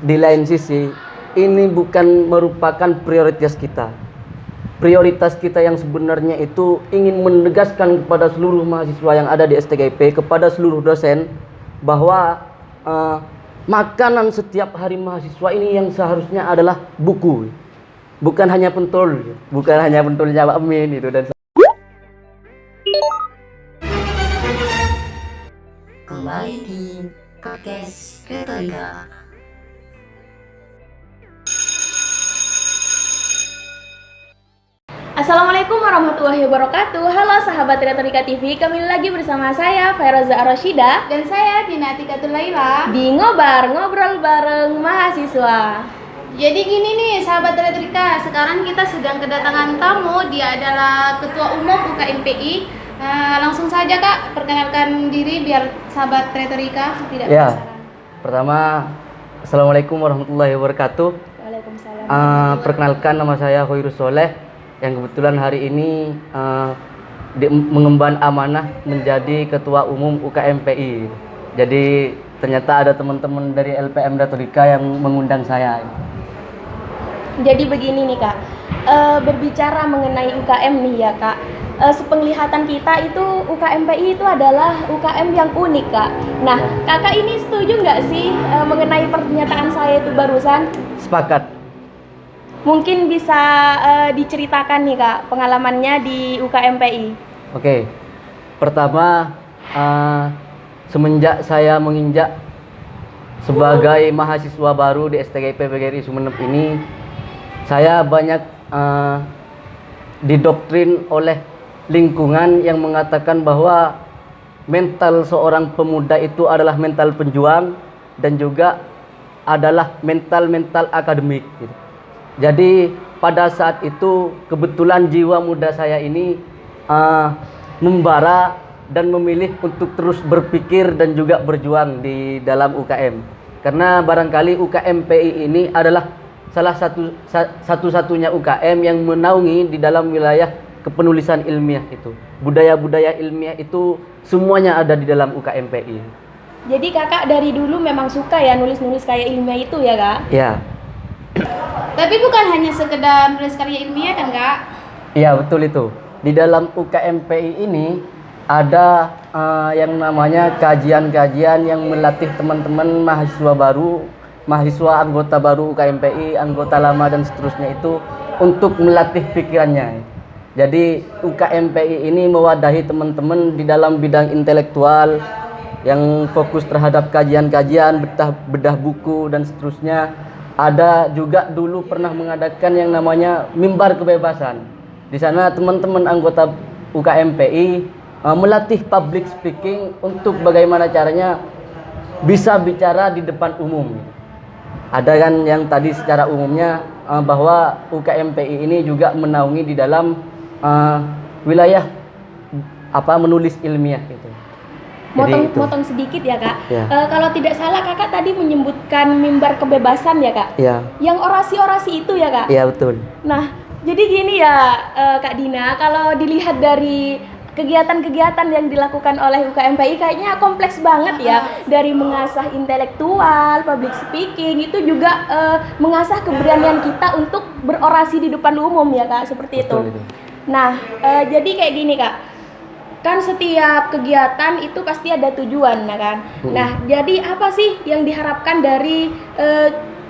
Di lain sisi, ini bukan merupakan prioritas kita. Prioritas kita yang sebenarnya itu ingin menegaskan kepada seluruh mahasiswa yang ada di STGIP, kepada seluruh dosen, bahwa makanan setiap hari mahasiswa ini yang seharusnya adalah buku, bukan hanya pentul, bukan hanya pentulnya Pak Amin itu. Dan kembali di podcast Retorika. Assalamualaikum warahmatullahi wabarakatuh. Halo sahabat Retorika TV, kembali lagi bersama saya Fairoza Ar-Rasyida dan saya Tina Atikatul Laila di ngobrol bareng mahasiswa. Jadi gini nih sahabat Retorika, sekarang kita sedang kedatangan tamu. Dia adalah Ketua Umum UKMPI. Langsung saja Kak, perkenalkan diri biar sahabat Retorika tidak penasaran. Pertama, Assalamualaikum warahmatullahi wabarakatuh. Waalaikumsalam. Perkenalkan, nama saya Hoirus Soleh, yang kebetulan hari ini mengemban amanah menjadi Ketua Umum UKMPI. Jadi ternyata ada teman-teman dari LPM Retorika yang mengundang saya. Jadi begini nih Kak, berbicara mengenai UKM nih ya Kak, sepenglihatan kita itu UKMPI itu adalah UKM yang unik Kak. Nah Kakak ini setuju nggak sih mengenai pernyataan saya itu barusan? Sepakat. Mungkin bisa diceritakan nih Kak pengalamannya di UKMPI. Oke. Pertama, semenjak saya menginjak sebagai mahasiswa baru di STGIP PGRI Sumeneb ini, saya banyak didoktrin oleh lingkungan yang mengatakan bahwa mental seorang pemuda itu adalah mental penjuang dan juga adalah mental akademik gitu. Jadi pada saat itu kebetulan jiwa muda saya ini membara dan memilih untuk terus berpikir dan juga berjuang di dalam UKM. Karena barangkali UKMPI ini adalah salah satu-satunya UKM yang menaungi di dalam wilayah kepenulisan ilmiah itu. Budaya-budaya ilmiah itu semuanya ada di dalam UKMPI. Jadi kakak dari dulu memang suka ya nulis-nulis kayak ilmiah itu ya Kak? Ya. Tapi bukan hanya sekedar menulis karya ilmiah kan Kak? Iya betul itu. Di dalam UKMPI ini ada yang namanya kajian-kajian yang melatih teman-teman mahasiswa baru, mahasiswa anggota baru UKMPI, anggota lama dan seterusnya itu untuk melatih pikirannya. Jadi UKMPI ini mewadahi teman-teman di dalam bidang intelektual yang fokus terhadap kajian-kajian, bedah buku dan seterusnya. Ada juga dulu pernah mengadakan yang namanya mimbar kebebasan. Di sana teman-teman anggota UKMPI melatih public speaking untuk bagaimana caranya bisa bicara di depan umum. Ada kan yang tadi secara umumnya bahwa UKMPI ini juga menaungi di dalam wilayah menulis ilmiah itu. Motong sedikit ya Kak. Ya. Kalau tidak salah Kakak tadi menyebutkan mimbar kebebasan ya Kak. Ya. Yang orasi-orasi itu ya Kak. Iya betul. Nah jadi gini ya Kak Dina, kalau dilihat dari kegiatan-kegiatan yang dilakukan oleh UKMPI kayaknya kompleks banget ya. Dari mengasah intelektual, public speaking, itu juga mengasah keberanian kita untuk berorasi di depan umum ya Kak, seperti itu. Nah jadi kayak gini Kak, kan setiap kegiatan itu pasti ada tujuan, kan? Nah, jadi apa sih yang diharapkan dari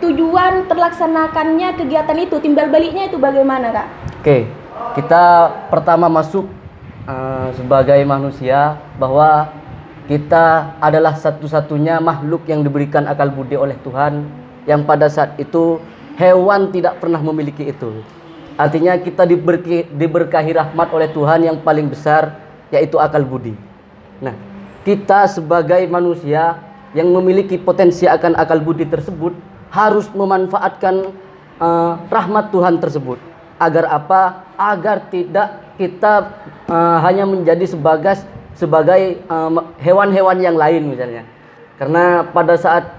tujuan terlaksanakannya kegiatan itu? Timbal baliknya itu bagaimana, Kak? Oke, kita pertama masuk sebagai manusia bahwa kita adalah satu-satunya makhluk yang diberikan akal budi oleh Tuhan, yang pada saat itu hewan tidak pernah memiliki itu. Artinya kita diberkahi rahmat oleh Tuhan yang paling besar, yaitu akal budi. Nah, kita sebagai manusia yang memiliki potensi akan akal budi tersebut harus memanfaatkan rahmat Tuhan tersebut. Agar apa? Agar tidak kita hanya menjadi sebagai hewan-hewan yang lain misalnya. Karena pada saat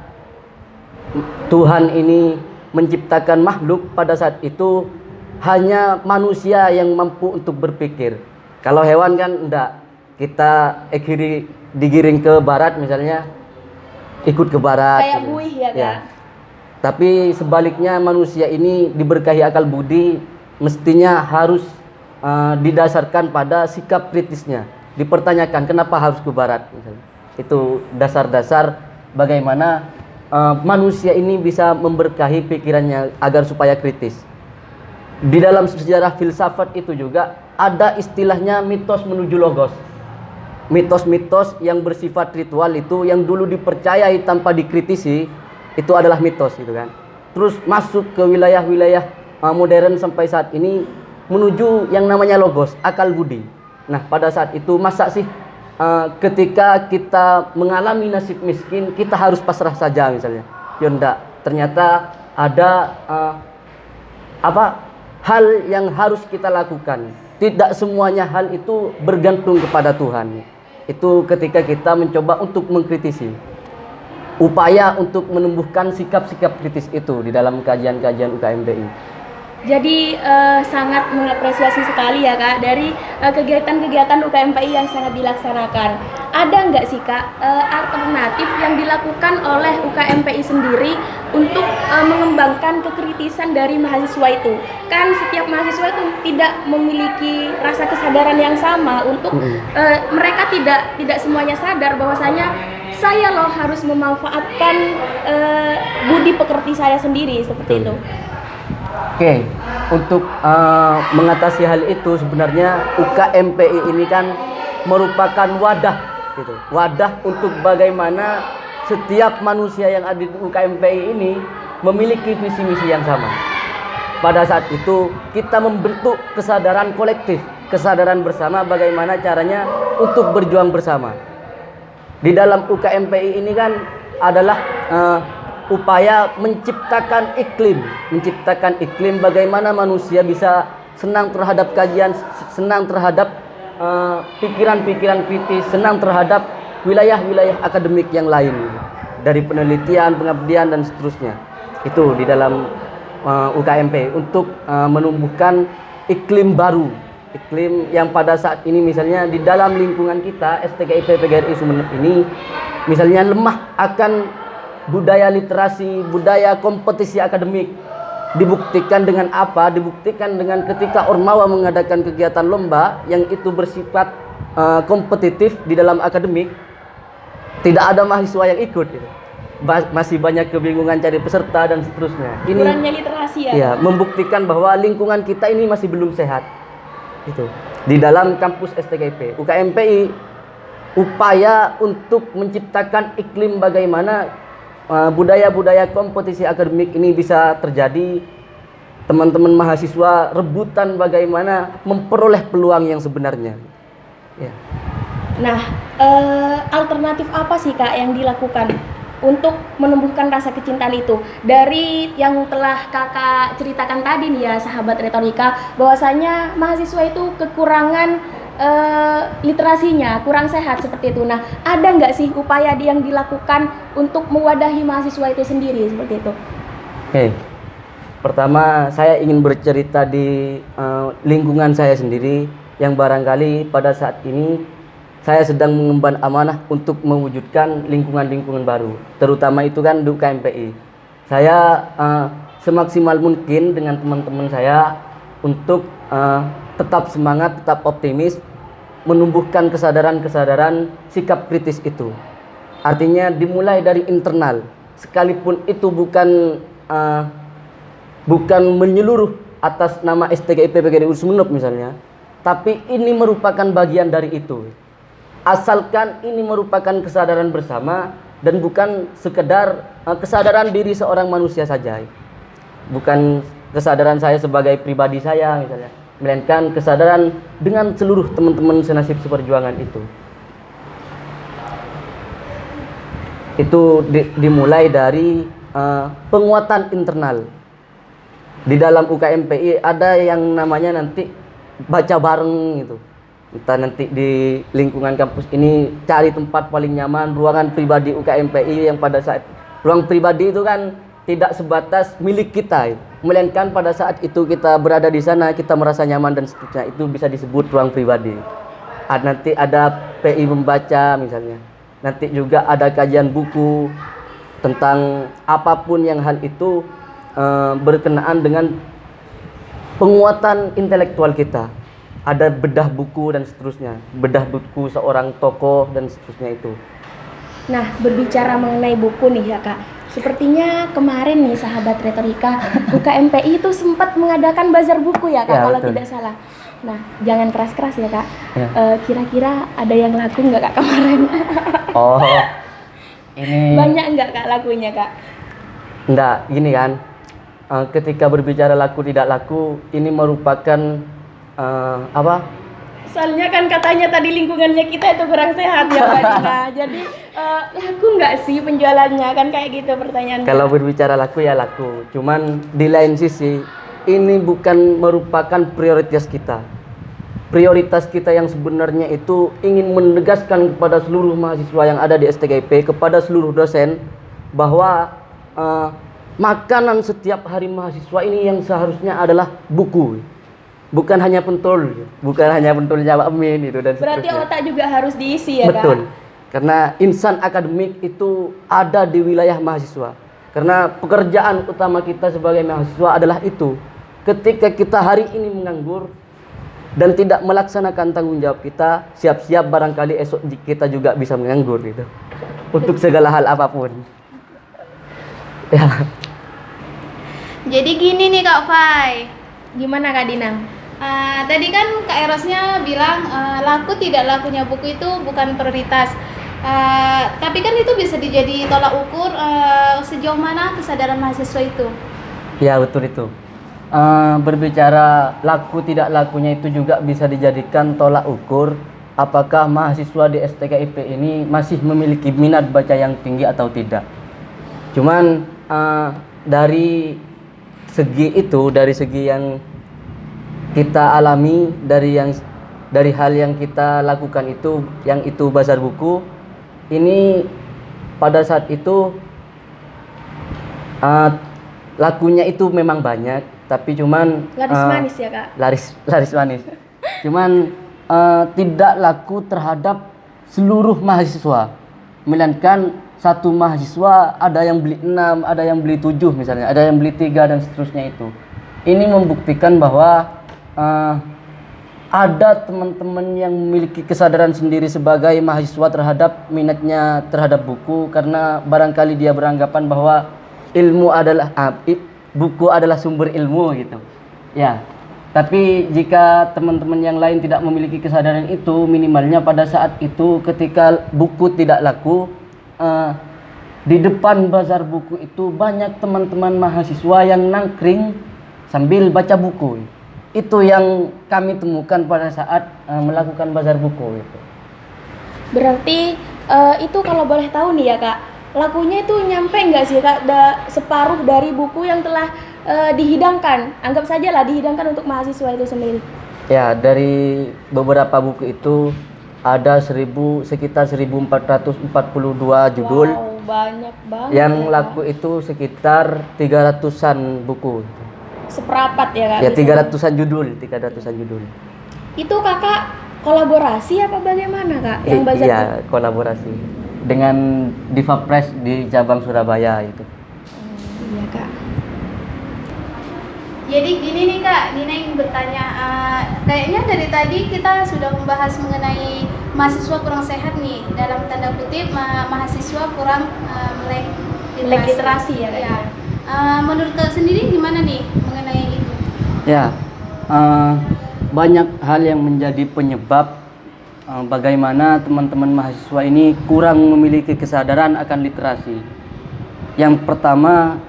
Tuhan ini menciptakan makhluk, pada saat itu hanya manusia yang mampu untuk berpikir. Kalau hewan kan enggak, kita digiring ke barat misalnya, ikut ke barat. Kayak buih ya Kak? Ya. Tapi sebaliknya manusia ini diberkahi akal budi mestinya harus didasarkan pada sikap kritisnya. Dipertanyakan kenapa harus ke barat misalnya. Itu dasar-dasar bagaimana manusia ini bisa memberkahi pikirannya agar supaya kritis. Di dalam sejarah filsafat itu juga ada istilahnya mitos menuju logos. Mitos-mitos yang bersifat ritual itu yang dulu dipercayai tanpa dikritisi itu adalah mitos gitu kan. Terus masuk ke wilayah-wilayah modern sampai saat ini menuju yang namanya logos, akal budi. Nah, pada saat itu masa sih ketika kita mengalami nasib miskin kita harus pasrah saja misalnya? Ya enggak, ternyata ada hal yang harus kita lakukan. Tidak semuanya hal itu bergantung kepada Tuhan. Itu ketika kita mencoba untuk mengkritisi. Upaya untuk menumbuhkan sikap-sikap kritis itu di dalam kajian-kajian UKMPI. Jadi sangat mengapresiasi sekali ya Kak dari kegiatan-kegiatan UKMPI yang sangat dilaksanakan. Ada nggak sih Kak alternatif yang dilakukan oleh UKMPI sendiri untuk mengembangkan kekritisan dari mahasiswa itu? Kan setiap mahasiswa itu tidak memiliki rasa kesadaran yang sama untuk mereka tidak semuanya sadar bahwasanya saya loh harus memanfaatkan budi pekerti saya sendiri seperti itu. Oke, untuk mengatasi hal itu sebenarnya UKMPI ini kan merupakan wadah gitu. Wadah untuk bagaimana setiap manusia yang ada di UKMPI ini memiliki visi misi yang sama. Pada saat itu kita membentuk kesadaran kolektif, kesadaran bersama bagaimana caranya untuk berjuang bersama. Di dalam UKMPI ini kan adalah upaya menciptakan iklim bagaimana manusia bisa senang terhadap kajian, senang terhadap pikiran-pikiran kritis, senang terhadap wilayah-wilayah akademik yang lain dari penelitian, pengabdian dan seterusnya. Itu di dalam UKMP untuk menumbuhkan iklim baru, iklim yang pada saat ini misalnya di dalam lingkungan kita STKIP PGRI Sumeneb ini misalnya lemah akan budaya literasi, budaya kompetisi akademik. Dibuktikan dengan apa? Dibuktikan dengan ketika Ormawa mengadakan kegiatan lomba yang itu bersifat kompetitif di dalam akademik, tidak ada mahasiswa yang ikut. Masih banyak kebingungan cari peserta dan seterusnya. Ini kurangnya literasi ya. Ya, membuktikan bahwa lingkungan kita ini masih belum sehat. Itu di dalam kampus STKIP, UKMPI upaya untuk menciptakan iklim bagaimana budaya-budaya kompetisi akademik ini bisa terjadi. Teman-teman mahasiswa rebutan bagaimana memperoleh peluang yang sebenarnya ya. Nah, alternatif apa sih Kak yang dilakukan untuk menumbuhkan rasa kecintaan itu? Dari yang telah Kakak ceritakan tadi nih ya sahabat retorika, bahwasanya mahasiswa itu kekurangan literasinya, kurang sehat seperti itu. Nah, ada nggak sih upaya yang dilakukan untuk mewadahi mahasiswa itu sendiri seperti itu? Oke, pertama saya ingin bercerita di lingkungan saya sendiri yang barangkali pada saat ini saya sedang mengemban amanah untuk mewujudkan lingkungan-lingkungan baru, terutama itu kan di UKMPI. Saya semaksimal mungkin dengan teman-teman saya untuk tetap semangat, tetap optimis, menumbuhkan kesadaran-kesadaran sikap kritis itu. Artinya dimulai dari internal, sekalipun itu bukan menyeluruh atas nama STKIP PGRI Sumeneb misalnya, tapi ini merupakan bagian dari itu. Asalkan ini merupakan kesadaran bersama dan bukan sekedar kesadaran diri seorang manusia saja. Bukan kesadaran saya sebagai pribadi saya misalnya, melainkan kesadaran dengan seluruh teman-teman senasib seperjuangan itu. Itu dimulai dari penguatan internal. Di dalam UKMPI ada yang namanya nanti baca bareng gitu. Entah nanti di lingkungan kampus ini cari tempat paling nyaman, ruangan pribadi UKMPI yang pada saat ruang pribadi itu kan tidak sebatas milik kita, melainkan pada saat itu kita berada di sana kita merasa nyaman dan seterusnya, itu bisa disebut ruang pribadi. Nanti ada PI membaca misalnya, nanti juga ada kajian buku, tentang apapun yang hal itu berkenaan dengan penguatan intelektual kita. Ada bedah buku dan seterusnya, bedah buku seorang tokoh dan seterusnya itu. Nah, berbicara mengenai buku nih ya Kak, sepertinya kemarin nih sahabat retorika UKMPI itu sempat mengadakan bazar buku ya Kak, Ya, kalau betul. tidak salah. Nah, jangan keras-keras ya Kak. Ya. Kira-kira ada yang laku nggak Kak kemarin? Oh, ini Banyak nggak Kak lakunya Kak? enggak, gini kan. Ketika berbicara laku tidak laku, ini merupakan apa? Soalnya kan katanya tadi lingkungannya kita itu kurang sehat ya Mbak Dina. Jadi laku nggak sih penjualannya, kan kayak gitu pertanyaannya. Kalau berbicara laku ya laku. Cuman di lain sisi, ini bukan merupakan prioritas kita. Prioritas kita yang sebenarnya itu ingin menegaskan kepada seluruh mahasiswa yang ada di STGIP, kepada seluruh dosen, bahwa makanan setiap hari mahasiswa ini yang seharusnya adalah buku. Bukan hanya pentul, bukan hanya pentulnya Pak Amin itu dan Berarti seterusnya. otak juga harus diisi ya Betul. Kak? Karena insan akademik itu ada di wilayah mahasiswa. Karena pekerjaan utama kita sebagai mahasiswa adalah itu. Ketika kita hari ini menganggur dan tidak melaksanakan tanggung jawab kita, siap-siap barangkali esok kita juga bisa menganggur gitu. Untuk segala hal apapun. Ya. Jadi gini nih Kak Fai. Gimana Kak Dina? Tadi kan Kak Erosnya bilang laku tidak lakunya buku itu bukan prioritas. Tapi kan itu bisa dijadi tolak ukur sejauh mana kesadaran mahasiswa itu. Ya betul itu. Berbicara laku tidak lakunya itu juga bisa dijadikan tolak ukur apakah mahasiswa di STKIP ini masih memiliki minat baca yang tinggi atau tidak. Cuman dari segi yang kita alami, dari hal yang kita lakukan itu, yang itu bazar buku ini, pada saat itu lakunya itu memang banyak, tapi cuman Laris manis ya Kak? laris manis. Cuman tidak laku terhadap seluruh mahasiswa, melainkan satu mahasiswa ada yang beli 6, ada yang beli 7 misalnya, ada yang beli 3 dan seterusnya itu. Ini membuktikan bahwa ada teman-teman yang memiliki kesadaran sendiri sebagai mahasiswa terhadap minatnya terhadap buku, karena barangkali dia beranggapan bahwa buku adalah sumber ilmu gitu. Ya. Tapi jika teman-teman yang lain tidak memiliki kesadaran itu, minimalnya pada saat itu ketika buku tidak laku, di depan bazar buku itu banyak teman-teman mahasiswa yang nangkring sambil baca buku. Itu yang kami temukan pada saat melakukan bazar buku itu. Berarti itu kalau boleh tahu nih ya Kak, lakunya itu nyampe nggak sih Kak separuh dari buku yang telah dihidangkan? Anggap saja lah dihidangkan untuk mahasiswa itu sendiri. Ya, dari beberapa buku itu ada sekitar 1442 judul. Wow, banyak banget. Yang ya, Kak. laku itu sekitar 300-an buku. Seperapat ya Kak? Ya, bisa? 300-an judul. Itu Kakak kolaborasi apa bagaimana Kak? Yang bazar Iya, kolaborasi dengan Divapres di cabang Surabaya itu. Iya Kak. Jadi gini nih Kak, Dina ingin bertanya, kayaknya dari tadi kita sudah membahas mengenai mahasiswa kurang sehat nih, dalam tanda kutip mahasiswa kurang melek Literasi ya Kak? Ya. Menurut Kak sendiri gimana nih mengenai itu? Ya, banyak hal yang menjadi penyebab bagaimana teman-teman mahasiswa ini kurang memiliki kesadaran akan literasi. Yang pertama,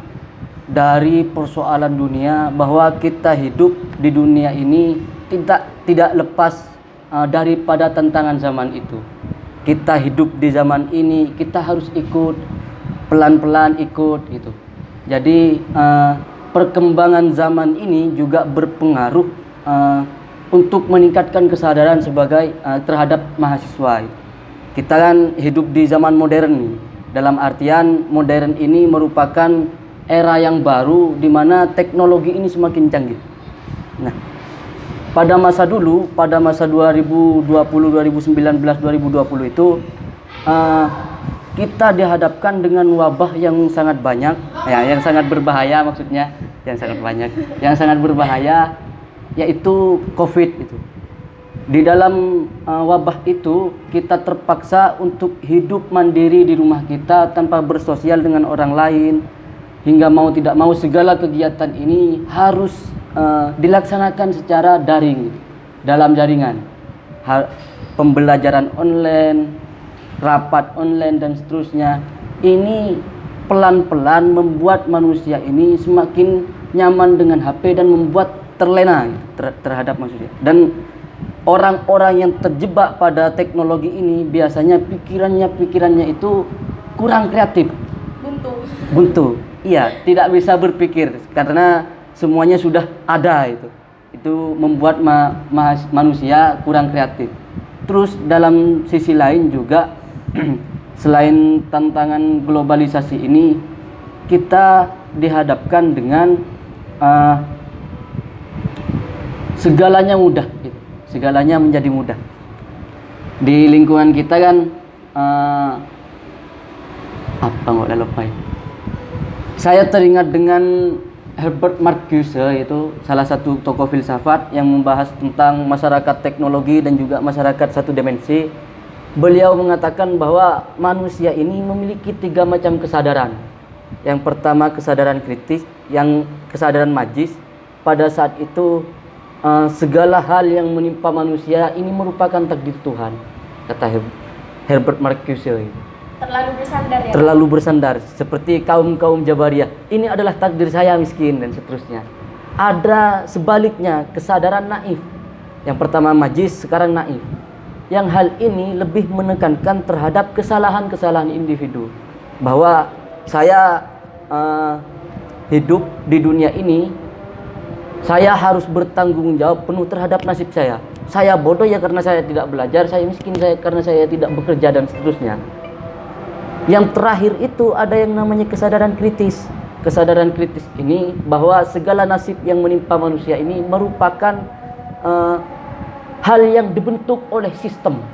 dari persoalan dunia, bahwa kita hidup di dunia ini tidak lepas daripada tantangan zaman itu. Kita hidup di zaman ini, kita harus ikut pelan-pelan ikut gitu. Jadi perkembangan zaman ini juga berpengaruh untuk meningkatkan kesadaran sebagai terhadap mahasiswa. Kita kan hidup di zaman modern, dalam artian modern ini merupakan era yang baru di mana teknologi ini semakin canggih. Nah, pada masa dulu, pada masa 2020, 2019, 2020 itu kita dihadapkan dengan wabah yang sangat banyak, ya, yang sangat berbahaya maksudnya, yang sangat banyak, yang sangat berbahaya, yaitu COVID itu. Di dalam wabah itu kita terpaksa untuk hidup mandiri di rumah kita tanpa bersosial dengan orang lain, hingga mau tidak mau segala kegiatan ini harus dilaksanakan secara daring, dalam jaringan. Pembelajaran online, rapat online dan seterusnya. Ini pelan-pelan membuat manusia ini semakin nyaman dengan HP dan membuat terlena terhadap manusia. Dan orang-orang yang terjebak pada teknologi ini biasanya pikirannya itu kurang kreatif. Buntu. Iya, tidak bisa berpikir karena semuanya sudah ada itu. Itu membuat manusia kurang kreatif. Terus dalam sisi lain juga selain tantangan globalisasi ini, kita dihadapkan dengan segalanya mudah gitu. Segalanya menjadi mudah. Di lingkungan kita kan apa nggak lupa ya. Saya teringat dengan Herbert Marcuse, itu salah satu tokoh filsafat yang membahas tentang masyarakat teknologi dan juga masyarakat satu dimensi. Beliau mengatakan bahwa manusia ini memiliki 3 macam kesadaran. Yang pertama kesadaran kritis, yang kesadaran magis. Pada saat itu segala hal yang menimpa manusia ini merupakan takdir Tuhan, kata Herbert Marcuse. Terlalu bersandar ya? Terlalu bersandar, seperti kaum Jabariyah. Ini adalah takdir saya miskin dan seterusnya. Ada sebaliknya, kesadaran naif. Yang pertama majis, sekarang naif. Yang hal ini lebih menekankan terhadap kesalahan-kesalahan individu. Bahwa saya hidup di dunia ini, saya harus bertanggung jawab penuh terhadap nasib saya. Saya bodoh ya karena saya tidak belajar, saya miskin karena saya tidak bekerja dan seterusnya. Yang terakhir itu ada yang namanya kesadaran kritis. Kesadaran kritis ini bahwa segala nasib yang menimpa manusia ini merupakan hal yang dibentuk oleh sistem.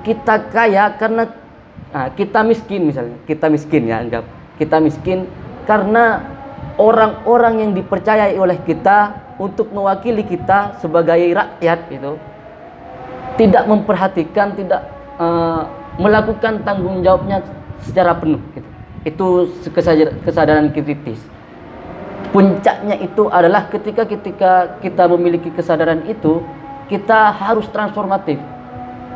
Kita kaya karena kita miskin misalnya. Kita miskin ya, anggap. Kita miskin karena orang-orang yang dipercayai oleh kita untuk mewakili kita sebagai rakyat itu tidak memperhatikan, tidak melakukan tanggung jawabnya secara penuh gitu. Itu kesadaran kritis. Puncaknya itu adalah ketika kita memiliki kesadaran itu, kita harus transformatif.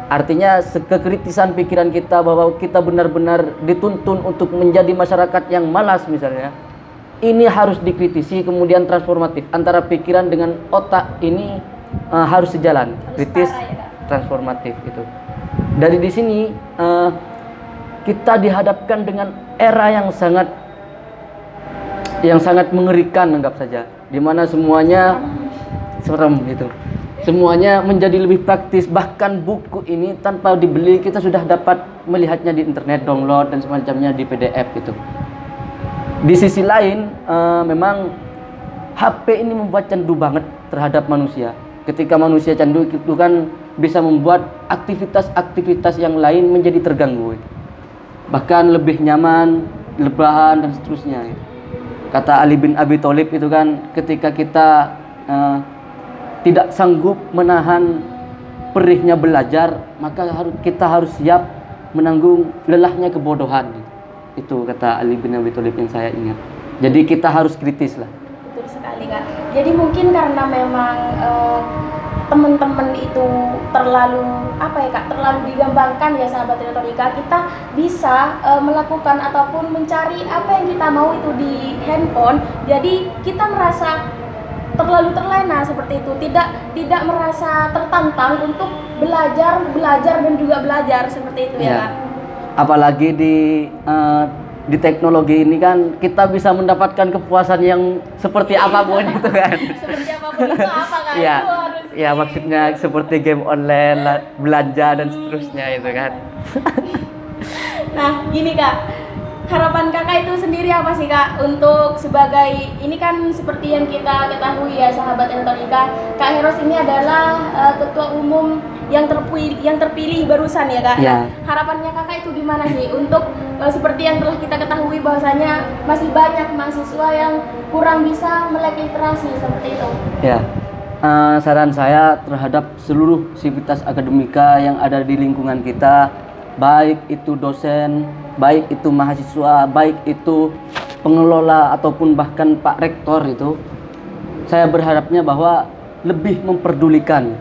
Artinya kekritisan pikiran kita bahwa kita benar-benar dituntun untuk menjadi masyarakat yang malas misalnya. Ini harus dikritisi, kemudian transformatif. Antara pikiran dengan otak ini harus sejalan. Kritis, transformatif itu. Dari di sini kita dihadapkan dengan era yang sangat mengerikan, anggap saja, di mana semuanya serem gitu. Semuanya menjadi lebih praktis, bahkan buku ini tanpa dibeli kita sudah dapat melihatnya di internet, download dan semacamnya di PDF gitu. Di sisi lain memang HP ini membuat candu banget terhadap manusia. Ketika manusia candu itu kan bisa membuat aktivitas-aktivitas yang lain menjadi terganggu. Bahkan lebih nyaman, lebahan dan seterusnya. Kata Ali bin Abi Thalib itu kan, ketika kita tidak sanggup menahan perihnya belajar, maka kita harus siap menanggung lelahnya kebodohan. Itu kata Ali bin Abi Thalib yang saya ingat. Jadi kita harus kritis lah. Betul sekali Kak. Jadi mungkin karena memang teman-teman itu terlalu terlalu digampangkan ya sahabat retorika, kita bisa melakukan ataupun mencari apa yang kita mau itu di handphone. Jadi kita merasa terlalu terlena seperti itu, tidak merasa tertantang untuk belajar dan juga belajar seperti itu ya Kak. Apalagi di teknologi ini kan kita bisa mendapatkan kepuasan yang seperti apapun itu kan. Seperti apapun itu apa kan? Iya. Ya maksudnya seperti game online, belanja dan seterusnya itu kan. Nah, gini Kak. harapan kakak itu sendiri apa sih kak untuk sebagai ini kan seperti yang kita ketahui ya sahabat retorika, Kak Heros ini adalah ketua umum yang terpilih barusan ya kak. Ya. Harapannya kakak itu gimana sih untuk seperti yang telah kita ketahui bahwasanya masih banyak mahasiswa yang kurang bisa melek literasi seperti itu. Ya, saran saya terhadap seluruh sivitas akademika yang ada di lingkungan kita, baik itu dosen, baik itu mahasiswa, baik itu pengelola ataupun bahkan Pak Rektor itu, saya berharapnya bahwa lebih memperdulikan,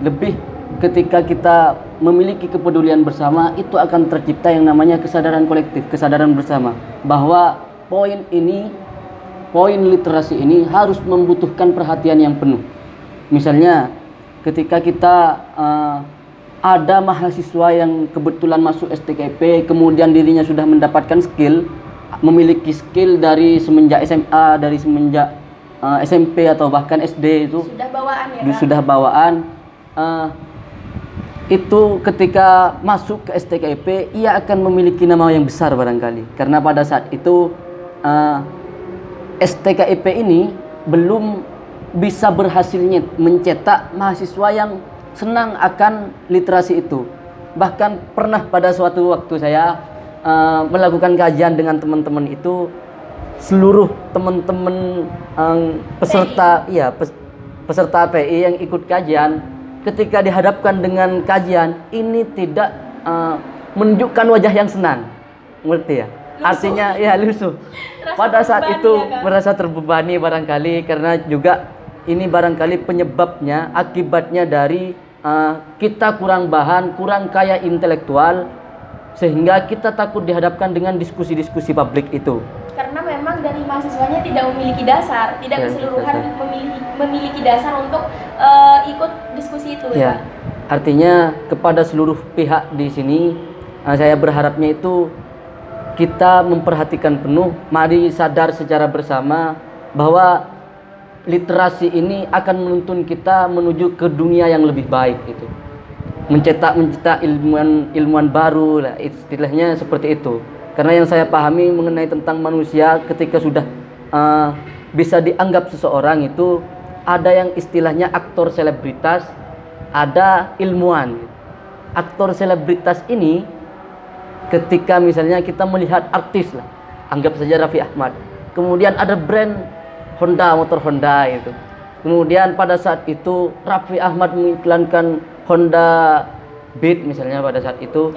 lebih ketika kita memiliki kepedulian bersama, itu akan tercipta yang namanya kesadaran kolektif, kesadaran bersama, bahwa poin literasi ini harus membutuhkan perhatian yang penuh. Misalnya ketika kita ada mahasiswa yang kebetulan masuk STKP, kemudian dirinya sudah mendapatkan skill, memiliki skill dari semenjak SMA, dari semenjak SMP atau bahkan SD itu Sudah bawaan ya kak? sudah bawaan. Itu ketika masuk ke STKP, ia akan memiliki nama yang besar barangkali, karena pada saat itu STKP ini belum bisa berhasilnya mencetak mahasiswa yang senang akan literasi itu. Bahkan pernah pada suatu waktu saya melakukan kajian dengan teman-teman itu, seluruh teman-teman peserta peserta PI yang ikut kajian, ketika dihadapkan dengan kajian ini tidak menunjukkan wajah yang senang, ngerti ya? Artinya ya lusuh. Pada saat itu merasa terbebani barangkali, karena juga ini barangkali penyebabnya, akibatnya dari kita kurang bahan, kurang kaya intelektual, sehingga kita takut dihadapkan dengan diskusi-diskusi publik itu. Karena memang dari mahasiswanya tidak memiliki dasar, tidak keseluruhan memiliki dasar untuk ikut diskusi itu ya. Artinya kepada seluruh pihak di sini, saya berharapnya itu kita memperhatikan penuh, mari sadar secara bersama bahwa literasi ini akan menuntun kita menuju ke dunia yang lebih baik itu. Mencetak ilmuwan baru lah, istilahnya seperti itu. Karena yang saya pahami mengenai tentang manusia, ketika sudah bisa dianggap seseorang itu ada yang istilahnya aktor selebritas, ada ilmuwan. Aktor selebritas ini ketika misalnya kita melihat artis lah, anggap saja Raffi Ahmad, kemudian ada brand Honda, motor Honda itu, kemudian pada saat itu Raffi Ahmad mengiklankan Honda Beat misalnya, pada saat itu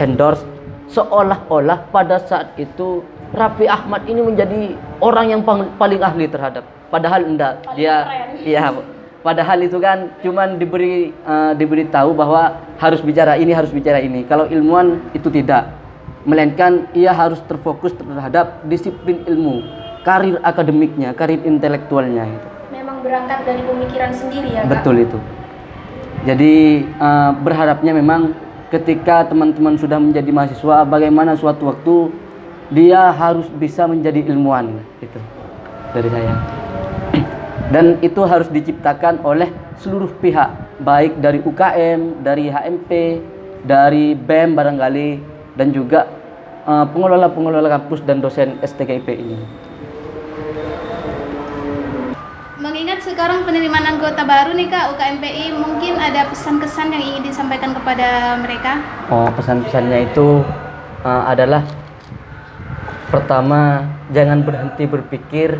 endorse, seolah-olah pada saat itu Raffi Ahmad ini menjadi orang yang paling ahli terhadap, padahal enggak, padahal itu kan cuman diberitahu bahwa harus bicara ini. Kalau ilmuwan itu tidak, melainkan ia harus terfokus terhadap disiplin ilmu, karir akademiknya, karir intelektualnya itu. Memang berangkat dari pemikiran sendiri ya kak? Betul itu. Jadi berharapnya memang ketika teman-teman sudah menjadi mahasiswa, bagaimana suatu waktu dia harus bisa menjadi ilmuwan, itu dari saya. Dan itu harus diciptakan oleh seluruh pihak, baik dari UKM, dari HMP, dari BEM barangkali, dan juga pengelola kampus dan dosen STKIP ini. Mengingat sekarang penerimaan anggota baru nih Kak, UKMPI, mungkin ada pesan-kesan yang ingin disampaikan kepada mereka? Pesan-pesannya itu adalah pertama, jangan berhenti berpikir,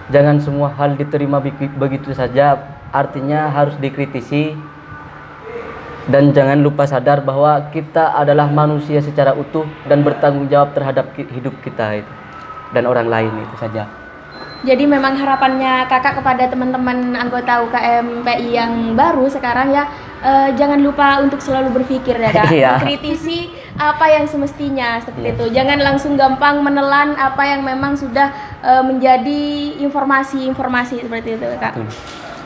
jangan semua hal diterima begitu saja, artinya harus dikritisi, dan jangan lupa sadar bahwa kita adalah manusia secara utuh dan bertanggung jawab terhadap hidup kita itu dan orang lain, itu saja. Jadi memang harapannya kakak kepada teman-teman anggota UKM PI yang baru sekarang ya, jangan lupa untuk selalu berpikir ya kak, kritisi apa yang semestinya seperti itu. Jangan langsung gampang menelan apa yang memang sudah menjadi informasi seperti itu kak.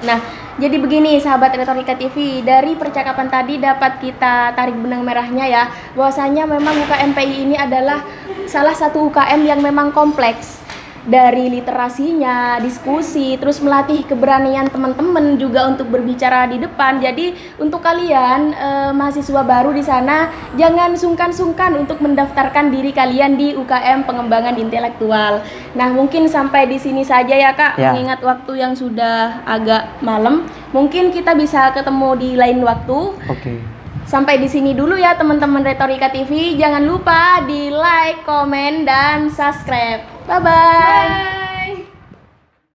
Nah, jadi begini sahabat Retorika TV, dari percakapan tadi dapat kita tarik benang merahnya ya, bahwasanya memang UKM PI ini adalah salah satu UKM yang memang kompleks. dari literasinya, diskusi, terus melatih keberanian teman-teman juga untuk berbicara di depan. Jadi untuk kalian mahasiswa baru di sana, jangan sungkan-sungkan untuk mendaftarkan diri kalian di UKM Pengembangan Intelektual. Nah, mungkin sampai di sini saja ya Kak, Ya. mengingat waktu yang sudah agak malam. Mungkin kita bisa ketemu di lain waktu. Oke. Sampai di sini dulu ya teman-teman Retorika TV. Jangan lupa di like, komen, dan subscribe. Bye-bye. Bye.